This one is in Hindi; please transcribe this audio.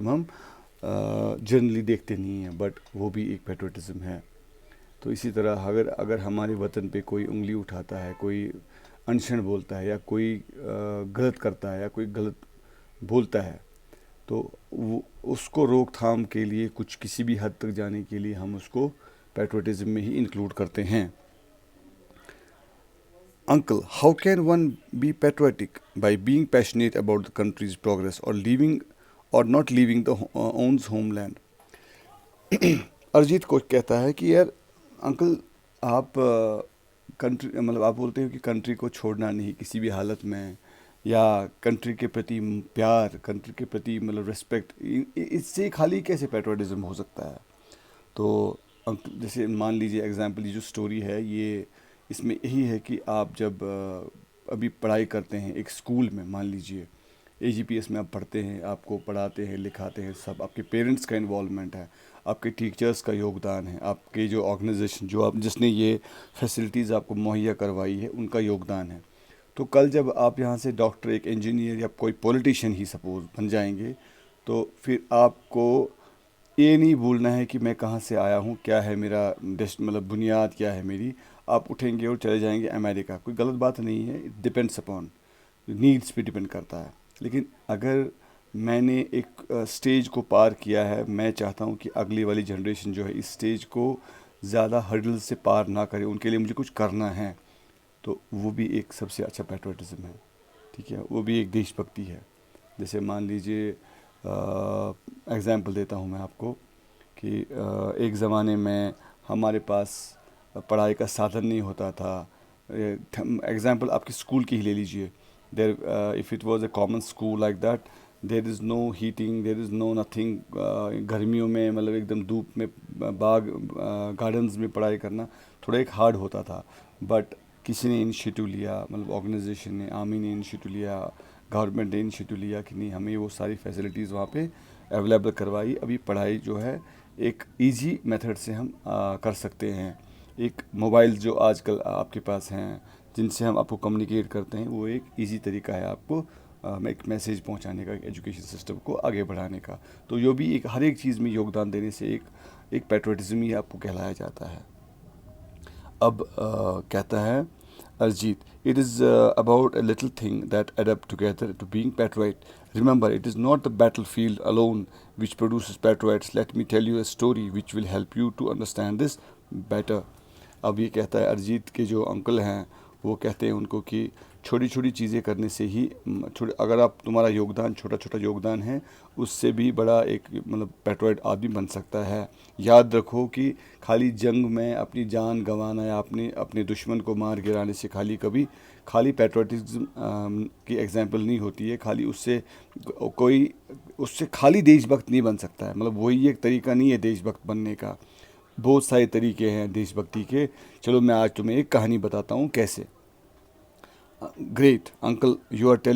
हम जनरली देखते नहीं हैं, बट वो भी एक पेट्रोटिज्म है। तो इसी तरह अगर अगर हमारे वतन पे कोई उंगली उठाता है, कोई अनशन बोलता है, या कोई गलत करता है, या कोई गलत बोलता है, तो वो उसको रोकथाम के लिए, कुछ किसी भी हद तक जाने के लिए हम उसको पेट्रोटिज्म में ही इंक्लूड करते हैं। Uncle, how can one be patriotic by being passionate about the country's progress or leaving or not leaving the own homeland? Arijit को कहता है कि यार अंकल, आप कंट्री मतलब आप बोलते हो कि कंट्री को छोड़ना नहीं किसी भी हालत में, या कंट्री के प्रति प्यार, कंट्री के प्रति मतलब रिस्पेक्ट, इससे खाली कैसे पेट्रोटिज्म हो सकता है? तो जैसे मान लीजिए एग्जांपल, ये जो स्टोरी है ये, इसमें यही है कि आप जब अभी पढ़ाई करते हैं एक स्कूल में, मान लीजिए एजीपीएस में आप पढ़ते हैं, आपको पढ़ाते हैं लिखाते हैं, सब आपके पेरेंट्स का इन्वॉल्वमेंट है, आपके टीचर्स का योगदान है, आपके जो ऑर्गेनाइजेशन जो आप जिसने ये फैसिलिटीज़ आपको मुहैया करवाई है उनका योगदान है। तो कल जब आप यहाँ से डॉक्टर, एक इंजीनियर या कोई पॉलिटिशियन ही सपोज बन जाएंगे, तो फिर आपको ये नहीं भूलना है कि मैं कहाँ से आया हूँ, क्या है मेरा मतलब बुनियाद क्या है मेरी। आप उठेंगे और चले जाएंगे अमेरिका, कोई गलत बात नहीं है, इट डिपेंड्स अपॉन नीड्स पे डिपेंड करता है। लेकिन अगर मैंने एक स्टेज को पार किया है, मैं चाहता हूँ कि अगली वाली जनरेशन जो है इस स्टेज को ज़्यादा हर्डल से पार ना करे, उनके लिए मुझे कुछ करना है, तो वो भी एक सबसे अच्छा पेट्रोटिज्म है। ठीक है, वो भी एक देशभक्ति है। जैसे मान लीजिए, एग्ज़ाम्पल देता हूँ मैं आपको कि एक ज़माने में हमारे पास पढ़ाई का साधन नहीं होता था। एग्ज़ाम्पल आपके स्कूल की ही ले लीजिए। There if it was a common school like that, there is no heating, there is no nothing. गर्मियों में मतलब एकदम धूप में बाग गार्डन्स में पढ़ाई करना थोड़ा एक हार्ड होता था। बट किसी ने इनिशिएटिव लिया, मतलब ऑर्गेनाइजेशन ने, आर्मी ने इनिशिएटिव लिया, गवर्नमेंट ने इनिशिएटिव लिया कि नहीं, हमें वो सारी फैसिलिटीज़ वहाँ पे अवेलेबल करवाई। अभी पढ़ाई जो है एक इजी मेथड से हम कर सकते हैं। एक मोबाइल जो आजकल आपके पास हैं, जिनसे हम आपको कम्युनिकेट करते हैं, वो एक इजी तरीका है आपको एक मैसेज पहुंचाने का, एजुकेशन सिस्टम को आगे बढ़ाने का। तो यो भी एक हर एक चीज़ में योगदान देने से एक पेट्रोटिज्म ही आपको कहलाया जाता है। अब कहता है Arijit, it is about a little thing that add up together to being patriot. Remember, it is not the battle field alone which produces patriots. Let me tell you a story which will help you to understand this better. अब ये कहता है, अरिजीत के जो अंकल हैं वो कहते हैं उनको कि छोटी छोटी चीज़ें करने से ही छोटे, अगर आप तुम्हारा योगदान छोटा छोटा योगदान है, उससे भी बड़ा एक मतलब पेट्रोइट आदमी बन सकता है। याद रखो कि खाली जंग में अपनी जान गंवाना या अपने अपने दुश्मन को मार गिराने से खाली पेट्रोटिज्म की एग्जाम्पल नहीं होती है। खाली उससे कोई उससे खाली देशभक्त नहीं बन सकता है, मतलब वही एक तरीका नहीं है देशभक्त बनने का। बहुत सारे तरीके हैं देशभक्ति के। चलो मैं आज तुम्हें एक कहानी बताता हूँ कैसे। Great uncle, you are telling